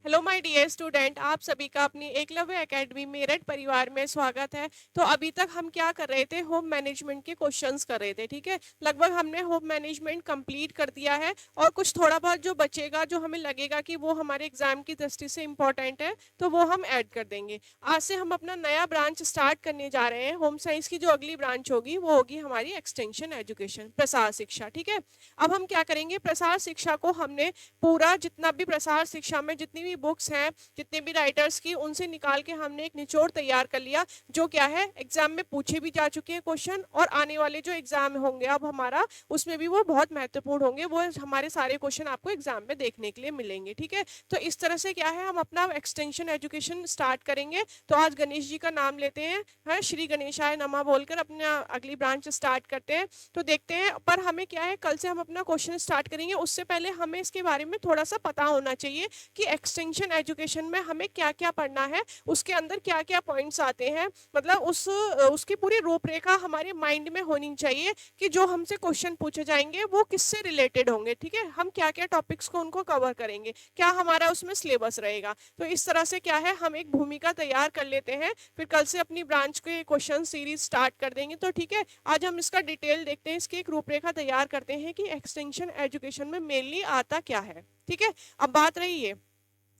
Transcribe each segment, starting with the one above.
Hello my dear student, आप सभी का अपनी एकलव्य एकेडमी मेरठ परिवार में स्वागत है। तो अभी तक हम क्या कर रहे थे, होम मैनेजमेंट के क्वेश्चंस कर रहे थे। ठीक है, लगभग हमने होम मैनेजमेंट कंप्लीट कर दिया है और कुछ थोड़ा बहुत जो बचेगा, जो हमें लगेगा कि वो हमारे एग्जाम की दृष्टि से इम्पोर्टेंट है, तो वो हम ऐड कर देंगे। आज से हम अपना नया ब्रांच स्टार्ट करने जा रहे हैं। होम साइंस की जो अगली ब्रांच होगी वो होगी हमारी एक्सटेंशन एजुकेशन, प्रसार शिक्षा। ठीक है, अब हम क्या करेंगे, प्रसार शिक्षा को हमने पूरा जितना भी प्रसार शिक्षा में जितनी भी बुक्स हैं, जितने भी राइटर्स की, उनसे निकाल के हमने एक निचोड़ तैयार कर लिया, जो क्या है एग्जाम में पूछे भी जा चुके हैं क्वेश्चन, और आने वाले जो एग्जाम होंगे अब हमारा, उसमें भी वो बहुत महत्वपूर्ण होंगे। वो हमारे सारे क्वेश्चन आपको एग्जाम में देखने के लिए मिलेंगे। ठीक है, तो इस तरह से क्या है, हम अपना एक्सटेंशन एजुकेशन स्टार्ट करेंगे। तो आज गणेश जी का नाम लेते हैं, है श्री गणेशाय नमः बोलकर अपना अगली ब्रांच स्टार्ट करते हैं। तो देखते हैं, पर हमें क्या है, कल से हम अपना क्वेश्चन स्टार्ट करेंगे, उससे पहले हमें इसके बारे में थोड़ा सा पता होना चाहिए कि एक्सटेंशन एजुकेशन में हमें क्या क्या पढ़ना है, उसके अंदर क्या क्या पॉइंट्स आते हैं। मतलब उसकी पूरी रूपरेखा हमारे माइंड में होनी चाहिए कि जो हमसे क्वेश्चन पूछे जाएंगे वो किससे रिलेटेड होंगे। ठीक है, हम क्या क्या टॉपिक्स को उनको कवर करेंगे, क्या हमारा उसमें सिलेबस रहेगा। तो इस तरह से क्या है, हम एक भूमिका तैयार कर लेते हैं, फिर कल से अपनी ब्रांच के क्वेश्चन सीरीज स्टार्ट कर देंगे। तो ठीक है, आज हम इसका डिटेल देखते हैं, इसकी एक रूपरेखा तैयार करते हैं कि एक्सटेंशन एजुकेशन में मेनली आता क्या है। ठीक है, अब बात रही है,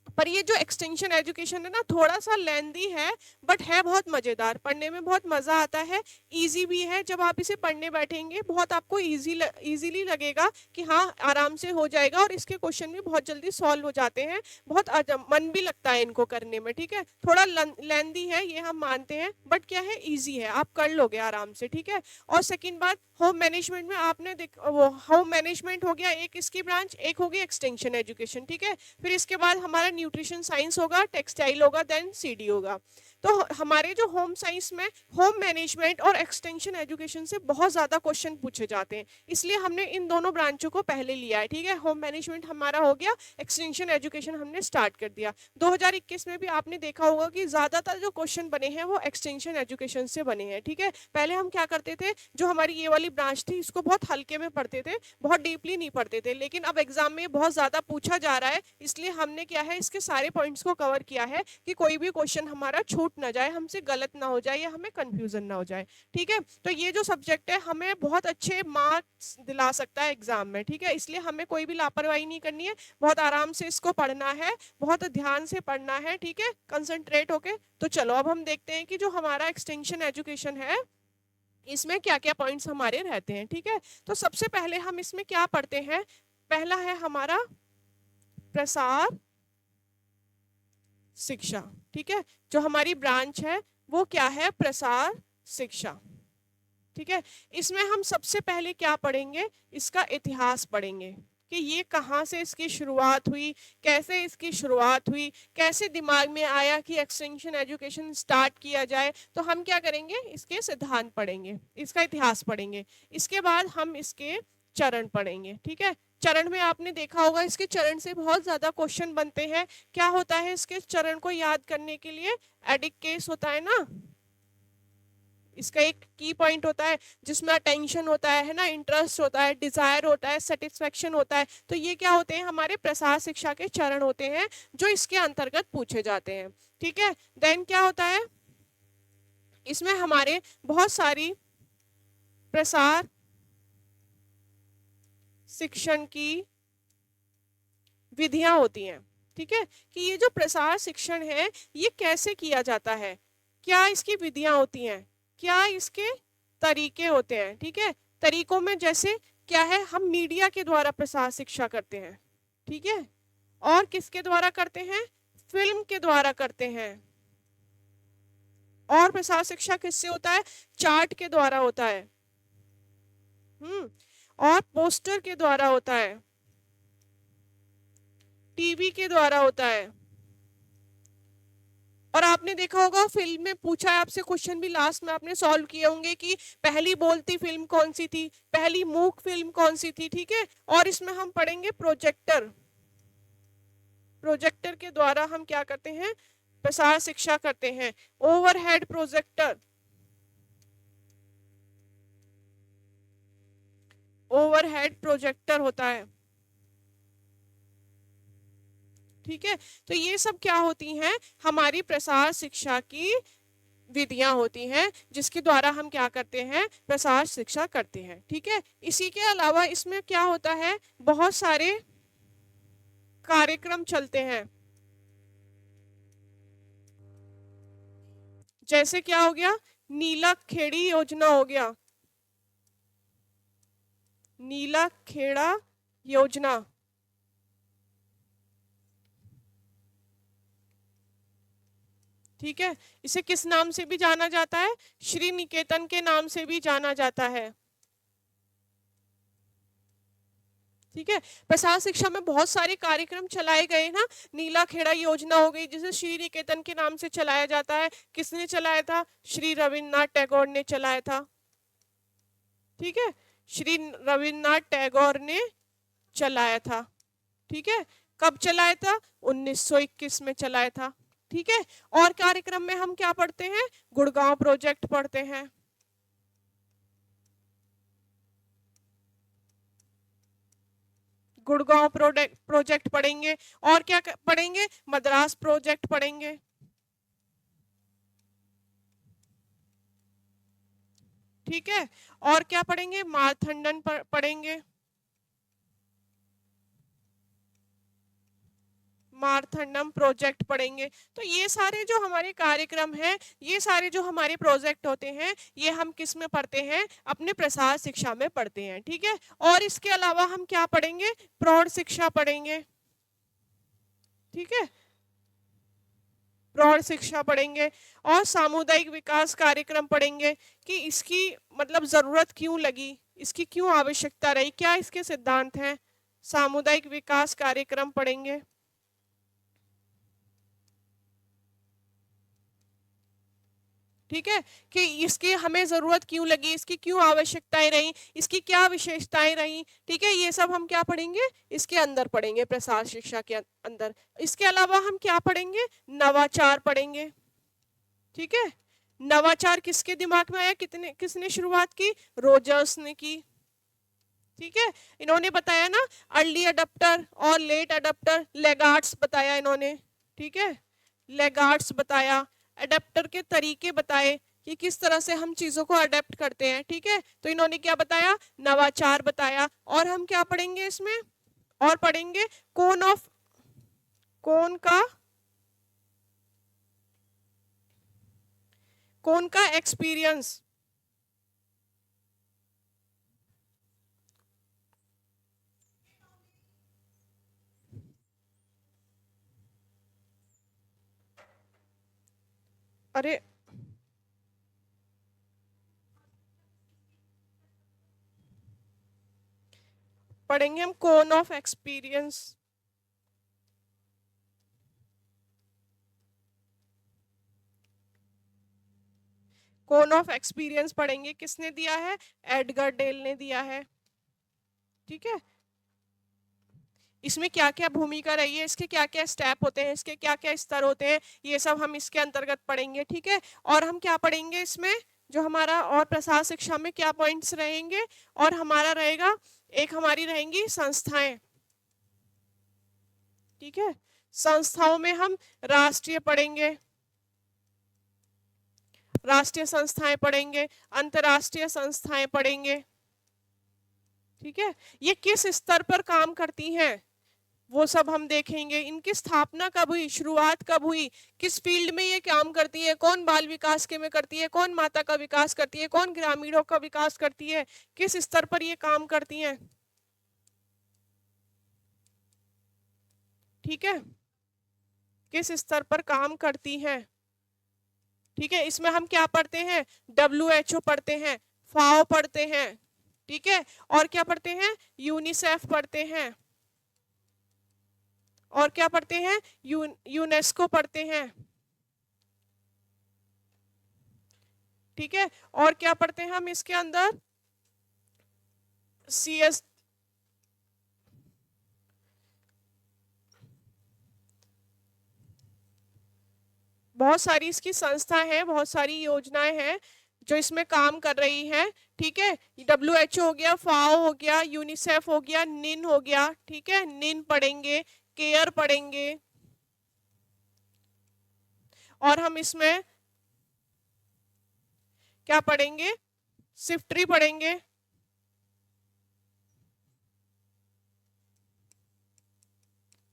पर ये जो एक्सटेंशन एजुकेशन है ना, थोड़ा सा लेंदी है, बट है बहुत मजेदार, पढ़ने में बहुत मजा आता है, इजी भी है। जब आप इसे पढ़ने बैठेंगे बहुत आपको इजीली लगेगा कि हाँ आराम से हो जाएगा, और इसके क्वेश्चन भी बहुत जल्दी सॉल्व हो जाते हैं, बहुत मन भी लगता है इनको करने में। ठीक है, थोड़ा लेंदी है ये हम मानते हैं, बट क्या है, ईजी है, आप कर लोगे आराम से। ठीक है, और सेकेंड बात, होम मैनेजमेंट में आपने वो होम मैनेजमेंट हो गया एक इसकी ब्रांच, एक होगी एक्सटेंशन एजुकेशन। ठीक है, फिर इसके बाद हमारा न्यूट्रिशन साइंस होगा, टेक्सटाइल होगा, देन सीडी होगा। तो हमारे जो होम साइंस में होम मैनेजमेंट और एक्सटेंशन एजुकेशन से बहुत ज़्यादा क्वेश्चन पूछे जाते हैं, इसलिए हमने इन दोनों ब्रांचों को पहले लिया है। ठीक है, होम मैनेजमेंट हमारा हो गया, एक्सटेंशन एजुकेशन हमने स्टार्ट कर दिया। 2021 में भी आपने देखा होगा कि ज़्यादातर जो क्वेश्चन बने हैं वो एक्सटेंशन एजुकेशन से बने हैं। ठीक है, पहले हम क्या करते थे, जो हमारी ये वाली ब्रांच थी इसको बहुत हल्के में पढ़ते थे, बहुत डीपली नहीं पढ़ते थे, लेकिन अब एग्जाम में बहुत ज़्यादा पूछा जा रहा है, इसलिए हमने क्या है, इसके सारे पॉइंट्स को कवर किया है कि कोई भी क्वेश्चन हमारा छूट ना जाए, हमसे गलत ना हो जाए, या हमें कंफ्यूजन ना हो जाए। ठीक है, तो ये जो सब्जेक्ट है हमें बहुत अच्छे मार्क्स दिला सकता है एग्जाम में। ठीक है, इसलिए हमें कोई भी लापरवाही नहीं करनी है, बहुत आराम से इसको पढ़ना है, बहुत ध्यान से पढ़ना है। ठीक है, कंसंट्रेट होके। तो चलो अब हम देखते हैं कि जो हमारा एक्सटेंशन एजुकेशन है इसमें क्या क्या पॉइंट्स हमारे रहते हैं। ठीक है, तो सबसे पहले हम इसमें क्या पढ़ते हैं, पहला है हमारा प्रसार शिक्षा। ठीक है, जो हमारी ब्रांच है वो क्या है, प्रसार शिक्षा। ठीक है, इसमें हम सबसे पहले क्या पढ़ेंगे, इसका इतिहास पढ़ेंगे कि ये कहाँ से इसकी शुरुआत हुई, कैसे इसकी शुरुआत हुई, कैसे दिमाग में आया कि एक्सटेंशन एजुकेशन स्टार्ट किया जाए। तो हम क्या करेंगे, इसके सिद्धांत पढ़ेंगे, इसका इतिहास पढ़ेंगे, इसके बाद हम इसके चरण पढ़ेंगे। ठीक है, चरण में आपने देखा होगा इसके चरण से बहुत ज्यादा क्वेश्चन बनते हैं। क्या होता है इसके चरण को याद करने के लिए, एडिक केस होता है ना, इसका एक की पॉइंट होता है जिसमें अटेंशन होता है ना, इंटरेस्ट होता है, डिजायर होता है, सेटिस्फेक्शन होता है। तो ये क्या होते हैं, हमारे प्रसार शिक्षा के चरण होते हैं जो इसके अंतर्गत पूछे जाते हैं। ठीक है, देन क्या होता है, इसमें हमारे बहुत सारी प्रसार शिक्षण की विधियां होती हैं। ठीक है, कि ये जो प्रसार शिक्षण है ये कैसे किया जाता है, क्या इसकी विधियां होती हैं, क्या इसके तरीके होते हैं। ठीक है, तरीकों में जैसे क्या है, हम मीडिया के द्वारा प्रसार शिक्षा करते हैं। ठीक है, और किसके द्वारा करते हैं, फिल्म के द्वारा करते हैं। और प्रसार शिक्षा किससे होता है, चार्ट के द्वारा होता है, और पोस्टर के द्वारा होता है, टीवी के द्वारा होता है। और आपने देखा होगा फिल्म में पूछा है आपसे क्वेश्चन भी, लास्ट में आपने सॉल्व किए होंगे कि पहली बोलती फिल्म कौन सी थी, पहली मूक फिल्म कौन सी थी। ठीक है, और इसमें हम पढ़ेंगे प्रोजेक्टर, प्रोजेक्टर के द्वारा हम क्या करते हैं, प्रसार शिक्षा करते हैं। ओवरहेड प्रोजेक्टर, ओवरहेड प्रोजेक्टर होता है। ठीक है। तो ये सब क्या होती हैं, हमारी प्रसार शिक्षा की विधियां होती हैं, जिसके द्वारा हम क्या करते हैं, प्रसार शिक्षा करते हैं। ठीक है। इसी के अलावा इसमें क्या होता है, बहुत सारे कार्यक्रम चलते हैं। जैसे क्या हो गया, नीला खेड़ी योजना हो गया, नीला खेड़ा योजना। ठीक है। इसे किस नाम से भी जाना जाता है, श्री निकेतन के नाम से भी जाना जाता है। ठीक है। प्रसार शिक्षा में बहुत सारे कार्यक्रम चलाए गए ना, नीला खेड़ा योजना हो गई जिसे श्री निकेतन के नाम से चलाया जाता है। किसने चलाया था, श्री रविन्द्रनाथ टैगोर ने चलाया था। ठीक है, श्री रविन्द्रनाथ टैगोर ने चलाया था। ठीक है, कब चलाया था, 1921 में चलाया था। ठीक है। और कार्यक्रम में हम क्या पढ़ते हैं, गुड़गांव प्रोजेक्ट पढ़ते हैं। गुड़गांव प्रोजेक्ट पढ़ेंगे। और क्या पढ़ेंगे, मद्रास प्रोजेक्ट पढ़ेंगे। ठीक है। और क्या पढ़ेंगे, मारथंडन पढ़ेंगे, मारथंडम प्रोजेक्ट पढ़ेंगे। तो ये सारे जो हमारे कार्यक्रम हैं, ये सारे जो हमारे प्रोजेक्ट होते हैं, ये हम किस में पढ़ते हैं, अपने प्रसार शिक्षा में पढ़ते हैं। ठीक है। और इसके अलावा हम क्या पढ़ेंगे, प्रौढ़ शिक्षा पढ़ेंगे। ठीक है, प्रौढ़ शिक्षा पढ़ेंगे। और सामुदायिक विकास कार्यक्रम पढ़ेंगे कि इसकी मतलब जरूरत क्यों लगी, इसकी क्यों आवश्यकता रही, क्या इसके सिद्धांत हैं। सामुदायिक विकास कार्यक्रम पढ़ेंगे। ठीक है, कि इसकी हमें जरूरत क्यों लगी, इसकी क्यों आवश्यकताएं रही, इसकी क्या विशेषताएं रही। ठीक है, ये सब हम क्या पढ़ेंगे, इसके अंदर पढ़ेंगे, प्रसार शिक्षा के अंदर। इसके अलावा हम क्या पढ़ेंगे, नवाचार पढ़ेंगे। ठीक है, नवाचार किसके दिमाग में आया, किसने शुरुआत की, रोजर्स ने की। ठीक है, इन्होंने बताया ना, अर्ली अडप्टर और लेट अडप्टर, लेगार्ड्स बताया इन्होंने। ठीक है, लेगार्ड्स बताया, अडेप्टर के तरीके बताए कि किस तरह से हम चीजों को अडेप्ट करते हैं। ठीक है, तो इन्होंने क्या बताया, नवाचार बताया। और हम क्या पढ़ेंगे इसमें, और पढ़ेंगे कौन का एक्सपीरियंस। अरे पढ़ेंगे हम कौन ऑफ एक्सपीरियंस। कौन ऑफ एक्सपीरियंस पढ़ेंगे, किसने दिया है, एडगर डेल ने दिया है। ठीक है, इसमें क्या क्या भूमिका रही है, इसके क्या क्या स्टेप होते हैं, इसके क्या क्या स्तर होते हैं, ये सब हम इसके अंतर्गत पढ़ेंगे। ठीक है, और हम क्या पढ़ेंगे इसमें, जो हमारा और प्रसार शिक्षा में क्या पॉइंट्स रहेंगे, और हमारा रहेगा, एक हमारी रहेंगी संस्थाएं। ठीक है, संस्थाओं में हम राष्ट्रीय पढ़ेंगे, राष्ट्रीय संस्थाएं पढ़ेंगे, अंतर्राष्ट्रीय संस्थाएं पढ़ेंगे। ठीक है, ये किस स्तर पर काम करती हैं, वो सब हम देखेंगे। इनकी स्थापना कब हुई, शुरुआत कब हुई, किस फील्ड में ये काम करती है, कौन बाल विकास के में करती है, कौन माता का विकास करती है, कौन ग्रामीणों का विकास करती है, किस स्तर पर ये काम करती हैं। ठीक है, किस स्तर पर काम करती हैं। ठीक है, इसमें हम क्या पढ़ते हैं, WHO पढ़ते हैं, FAO पढ़ते हैं। ठीक है, और क्या पढ़ते हैं, यूनिसेफ पढ़ते हैं, और क्या पढ़ते हैं, यूनेस्को पढ़ते हैं। ठीक है, और क्या पढ़ते हैं हम इसके अंदर, CS, बहुत सारी इसकी संस्था है, बहुत सारी योजनाएं हैं जो इसमें काम कर रही हैं। ठीक है, WHO हो गया, FAO हो गया, यूनिसेफ हो गया, निन हो गया। ठीक है, निन पढ़ेंगे, केयर पढ़ेंगे। और हम इसमें क्या पढ़ेंगे, शिफ्ट ट्री पढ़ेंगे।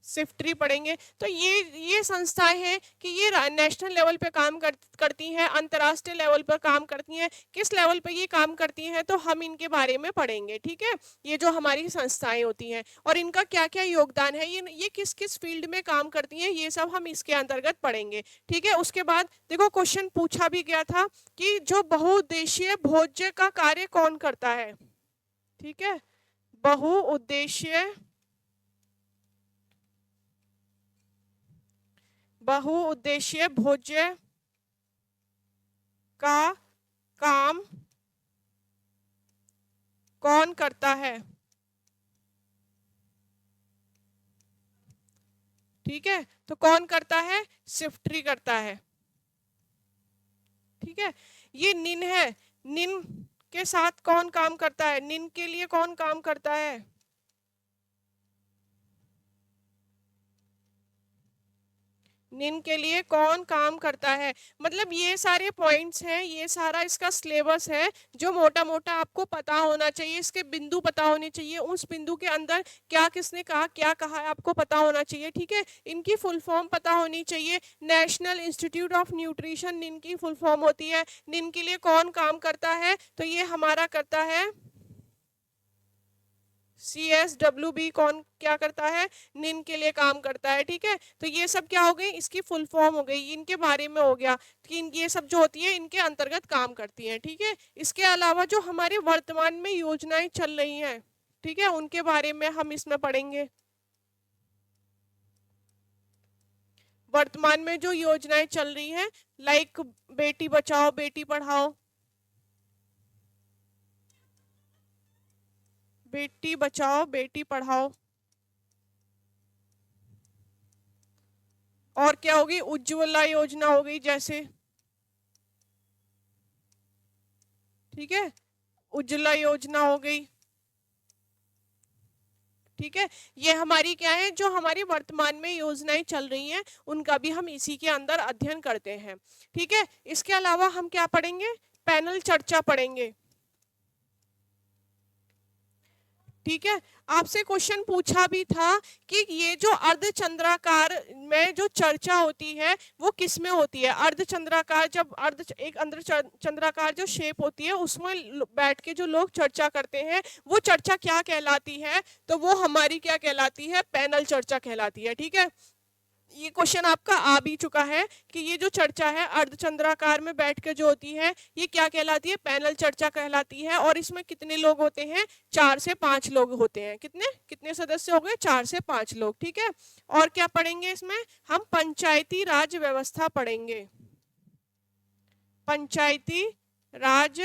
शिफ्ट ट्री पढ़ेंगे। तो ये संस्थाएं हैं कि ये नेशनल लेवल पे काम करती हैं, अंतर्राष्ट्रीय लेवल पर काम करती हैं। किस लेवल पे ये काम करती हैं तो हम इनके बारे में पढ़ेंगे, ठीक है। ये जो हमारी संस्थाएं होती हैं और इनका क्या क्या योगदान है, ये किस किस फील्ड में काम करती हैं, ये सब हम इसके अंतर्गत पढ़ेंगे, ठीक है। उसके बाद देखो क्वेश्चन पूछा भी गया था कि जो बहुउद्देशीय भोज्य का कार्य कौन करता है, ठीक है। बहुउद्देशीय भोज्य का काम कौन करता है, ठीक है। तो कौन करता है, शिफ्ट ट्री करता है, ठीक है। ये निन है, निन के साथ कौन काम करता है, निन के लिए कौन काम करता है, निन के लिए कौन काम करता है। मतलब ये सारे पॉइंट्स हैं, ये सारा इसका सिलेबस है जो मोटा मोटा आपको पता होना चाहिए, इसके बिंदु पता होने चाहिए, उस बिंदु के अंदर क्या किसने कहा क्या कहा है आपको पता होना चाहिए, ठीक है। इनकी फुल फॉर्म पता होनी चाहिए। नेशनल इंस्टीट्यूट ऑफ न्यूट्रिशन निन की फुल फॉर्म होती है। निन के लिए कौन काम करता है, तो ये हमारा करता है CSWB। कौन क्या करता है, निन के लिए काम करता है, ठीक है। तो ये सब क्या हो गई, इसकी फुल फॉर्म हो गई, इनके बारे में हो गया कि ये सब जो होती है इनके अंतर्गत काम करती हैं, ठीक है। इसके अलावा जो हमारे वर्तमान में योजनाएं चल रही हैं, ठीक है, उनके बारे में हम इसमें पढ़ेंगे। वर्तमान में जो योजनाएं चल रही हैं, लाइक बेटी बचाओ बेटी पढ़ाओ, बेटी बचाओ बेटी पढ़ाओ, और क्या होगी, उज्ज्वला योजना हो गई जैसे, ठीक है, उज्ज्वला योजना हो गई, ठीक है। ये हमारी क्या है, जो हमारी वर्तमान में योजनाएं चल रही हैं उनका भी हम इसी के अंदर अध्ययन करते हैं, ठीक है। इसके अलावा हम क्या पढ़ेंगे, पैनल चर्चा पढ़ेंगे, ठीक है। आपसे क्वेश्चन पूछा भी था कि ये जो अर्धचंद्राकार में जो चर्चा होती है वो किस में होती है। अर्धचंद्राकार, जब एक अर्धचंद्राकार जो शेप होती है उसमें बैठ के जो लोग चर्चा करते हैं वो चर्चा क्या कहलाती है, तो वो हमारी क्या कहलाती है, पैनल चर्चा कहलाती है, ठीक है। ये क्वेश्चन आपका आ भी चुका है कि ये जो चर्चा है अर्धचंद्राकार में बैठ के जो होती है ये क्या कहलाती है, पैनल चर्चा कहलाती है। और इसमें कितने लोग होते हैं, 4 से 5 लोग होते हैं। कितने कितने सदस्य हो गए, 4 से 5 लोग, ठीक है। और क्या पढ़ेंगे इसमें, हम पंचायती राज व्यवस्था पढ़ेंगे, पंचायती राज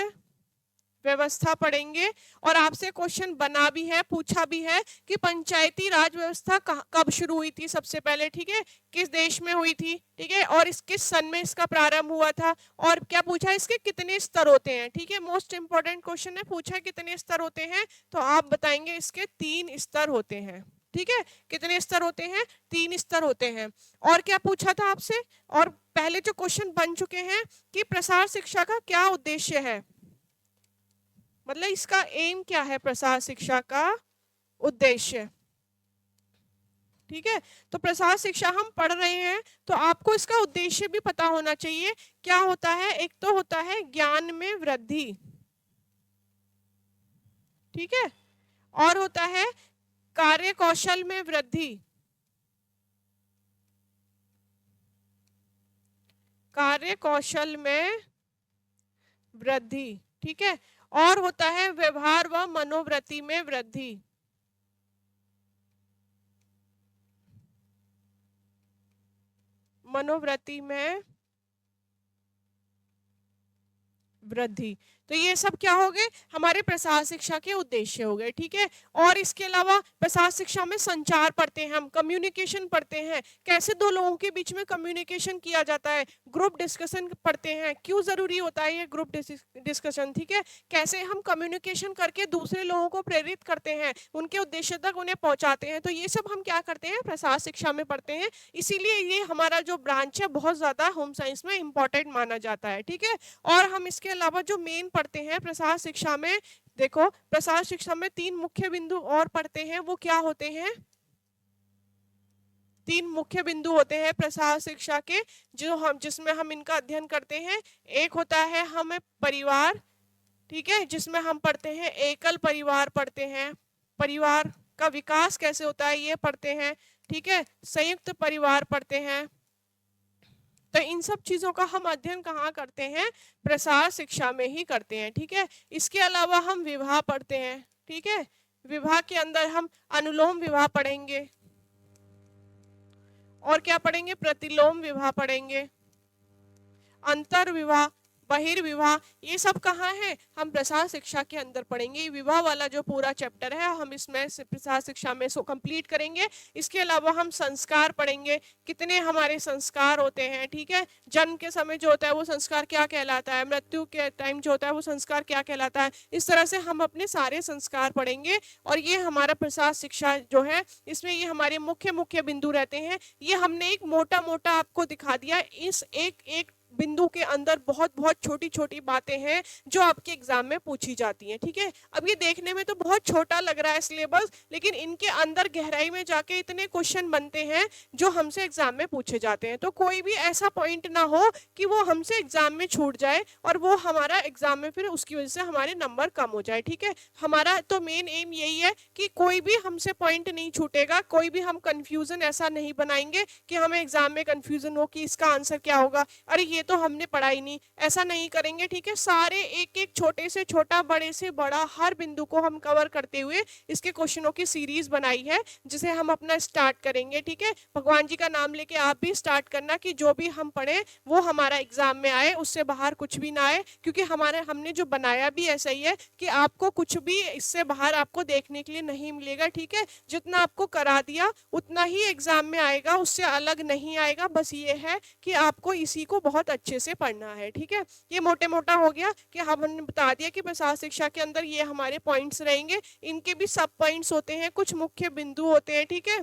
व्यवस्था पढ़ेंगे। और आपसे क्वेश्चन बना भी है, पूछा भी है कि पंचायती राज व्यवस्था कब शुरू हुई थी सबसे पहले, ठीक है, किस देश में हुई थी, ठीक है, और इस किस सन में इसका प्रारंभ हुआ था, और क्या पूछा इसके कितने स्तर होते हैं, ठीक है। मोस्ट इंपॉर्टेंट क्वेश्चन है, पूछा है कितने स्तर होते हैं, तो आप बताएंगे इसके 3 स्तर होते हैं, ठीक है। कितने स्तर होते हैं, 3 स्तर होते हैं। और क्या पूछा था आपसे, और पहले जो क्वेश्चन बन चुके हैं कि प्रसार शिक्षा का क्या उद्देश्य है, मतलब इसका एम क्या है, प्रसार शिक्षा का उद्देश्य, ठीक है। तो प्रसार शिक्षा हम पढ़ रहे हैं तो आपको इसका उद्देश्य भी पता होना चाहिए। क्या होता है, एक तो होता है ज्ञान में वृद्धि, ठीक है, और होता है कार्य कौशल में वृद्धि, कार्य कौशल में वृद्धि, ठीक है, और होता है व्यवहार व मनोवृत्ति में वृद्धि, मनोवृत्ति में वृद्धि, तो ये सब क्या हो गए, हमारे प्रसार शिक्षा के उद्देश्य हो गए, ठीक है। और इसके अलावा प्रसार शिक्षा में संचार पढ़ते हैं, हम कम्युनिकेशन पढ़ते हैं, कैसे दो लोगों के बीच में कम्युनिकेशन किया जाता है, ग्रुप डिस्कशन पढ़ते हैं, क्यों जरूरी होता है ये ग्रुप डिस्कशन, ठीक है, कैसे हम कम्युनिकेशन करके दूसरे लोगों को प्रेरित करते हैं, उनके उद्देश्य तक उन्हें पहुंचाते हैं। तो ये सब हम क्या करते हैं, प्रसार शिक्षा में पढ़ते हैं। इसीलिए ये हमारा जो ब्रांच है बहुत ज्यादा होम साइंस में इंपॉर्टेंट माना जाता है, ठीक है। और हम इसके अलावा जो मेन पढ़ते हैं प्रसार शिक्षा में, देखो प्रसार शिक्षा में 3 मुख्य बिंदु और पढ़ते हैं, वो क्या होते हैं, 3 मुख्य बिंदु होते हैं प्रसार शिक्षा के, जो हम जिसमें हम इनका अध्ययन करते हैं। एक होता है हमें परिवार, ठीक है, जिसमें हम पढ़ते हैं एकल परिवार पढ़ते हैं, परिवार का विकास कैसे होता है ये पढ़ते हैं, ठीक है, संयुक्त परिवार पढ़ते हैं। तो इन सब चीजों का हम अध्ययन कहाँ करते हैं, प्रसार शिक्षा में ही करते हैं, ठीक है। इसके अलावा हम विवाह पढ़ते हैं, ठीक है, विवाह के अंदर हम अनुलोम विवाह पढ़ेंगे, और क्या पढ़ेंगे, प्रतिलोम विवाह पढ़ेंगे, अंतर विवाह, बहिर्विवाह, ये सब कहाँ है, हम प्रसार शिक्षा के अंदर पढ़ेंगे। विवाह वाला जो पूरा चैप्टर है हम इसमें प्रसार शिक्षा में कंप्लीट करेंगे। इसके अलावा हम संस्कार पढ़ेंगे, कितने हमारे संस्कार होते हैं, ठीक है, जन्म के समय जो होता है वो संस्कार क्या कहलाता है, मृत्यु के टाइम जो होता है वो संस्कार क्या कहलाता है। इस तरह से हम अपने सारे संस्कार पढ़ेंगे, और ये हमारा प्रसार शिक्षा जो है इसमें ये हमारे मुख्य मुख्य बिंदु रहते हैं। ये हमने एक मोटा मोटा आपको दिखा दिया, इस एक एक बिंदु के अंदर बहुत बहुत छोटी छोटी बातें हैं जो आपके एग्जाम में पूछी जाती हैं, ठीक है। अब ये देखने में तो बहुत छोटा लग रहा है सिलेबस, लेकिन इनके अंदर गहराई में जाके इतने क्वेश्चन बनते हैं जो हमसे एग्जाम में पूछे जाते हैं। तो कोई भी ऐसा पॉइंट ना हो कि वो हमसे एग्जाम में छूट जाए और वो हमारा एग्जाम में फिर उसकी वजह से हमारे नंबर कम हो जाए, ठीक है। हमारा तो मेन एम यही है कि कोई भी हमसे पॉइंट नहीं छूटेगा, कोई भी हम कंफ्यूजन ऐसा नहीं बनाएंगे कि हमें एग्जाम में कंफ्यूजन हो कि इसका आंसर क्या होगा, अरे ये तो हमने पढ़ा ही नहीं, ऐसा नहीं करेंगे, ठीक है। सारे एक एक छोटे से छोटा बड़े से बड़ा हर बिंदु को हम कवर करते हुए इसके क्वेश्चनों की सीरीज बनाई है, जिसे हम अपना स्टार्ट करेंगे, ठीक है। भगवान जी का नाम लेके आप भी स्टार्ट करना कि जो भी हम पढ़े वो हमारा एग्जाम में आए, उससे बाहर कुछ भी ना आए, क्योंकि हमने जो बनाया भी ऐसा ही है कि आपको कुछ भी इससे बाहर आपको देखने के लिए नहीं मिलेगा, ठीक है। जितना आपको करा दिया उतना ही एग्जाम में आएगा, उससे अलग नहीं आएगा। बस ये है कि आपको इसी को बहुत अच्छे से पढ़ना है, ठीक है। ये मोटे मोटा हो गया कि हमने बता दिया कि प्रसार शिक्षा के अंदर ये हमारे पॉइंट्स रहेंगे, इनके भी सब पॉइंट्स होते हैं, कुछ मुख्य बिंदु होते हैं, ठीक है।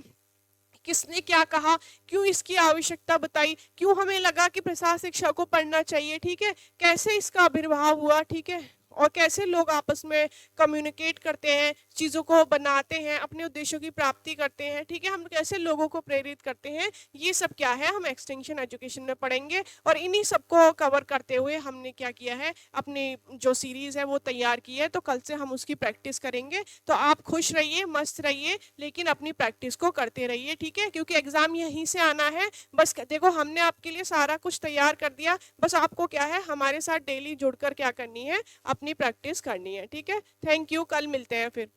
किसने क्या कहा, क्यों इसकी आवश्यकता बताई, क्यों हमें लगा कि प्रसार शिक्षा को पढ़ना चाहिए, ठीक है, कैसे इसका आविर्भाव हुआ, ठीक है, और कैसे लोग आपस में कम्युनिकेट करते हैं, चीज़ों को बनाते हैं, अपने उद्देश्यों की प्राप्ति करते हैं, ठीक है, हम कैसे लोगों को प्रेरित करते हैं, ये सब क्या है हम एक्सटेंशन एजुकेशन में पढ़ेंगे। और इन्हीं सबको कवर करते हुए हमने क्या किया है, अपनी जो सीरीज़ है वो तैयार की है, तो कल से हम उसकी प्रैक्टिस करेंगे। तो आप खुश रहिए, मस्त रहिए, लेकिन अपनी प्रैक्टिस को करते रहिए, ठीक है, क्योंकि एग्ज़ाम यहीं से आना है। बस देखो हमने आपके लिए सारा कुछ तैयार कर दिया, बस आपको क्या है हमारे साथ डेली जुड़कर क्या करनी है, अपनी प्रैक्टिस करनी है, ठीक है। थैंक यू, कल मिलते हैं फिर।